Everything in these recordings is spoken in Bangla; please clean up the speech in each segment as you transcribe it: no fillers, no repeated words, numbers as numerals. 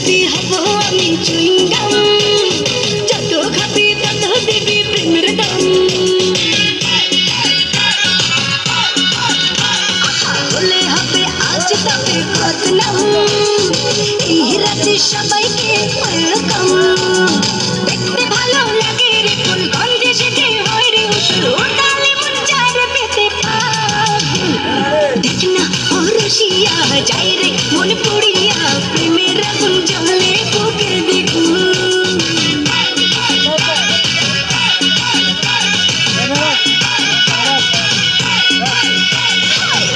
যদি হব আমি চুইংগাম যত খাবি তত দিবি প্রেমের দাম বলে হবে আজ তবে বদনাম এই রাতে সবাইকে ওয়েলকাম দেখতে ভালো লাগে রে ফুলগঞ্জে সেজে হয় রে উসুর উড়ালে মন চায় রে পেতে পাগল দেখ না ও রসিয়া যায় রে মন পুড়িয়া প্রেমের আগুন জ্বলে বুকের দ্বিগুণ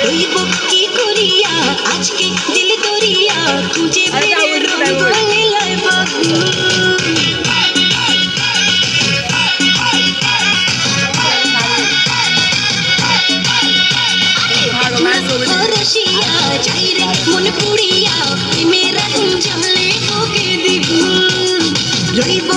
রইব কি করিয়া আজকে দিল দরিয়া খুঁজে পেয়ে রঙ্গলে লয় বাগুন রসিয়া যাই রে মন পুড়িয়া প্রেমের আগুন জ্বলে বুকে দ্বিগুণ রইব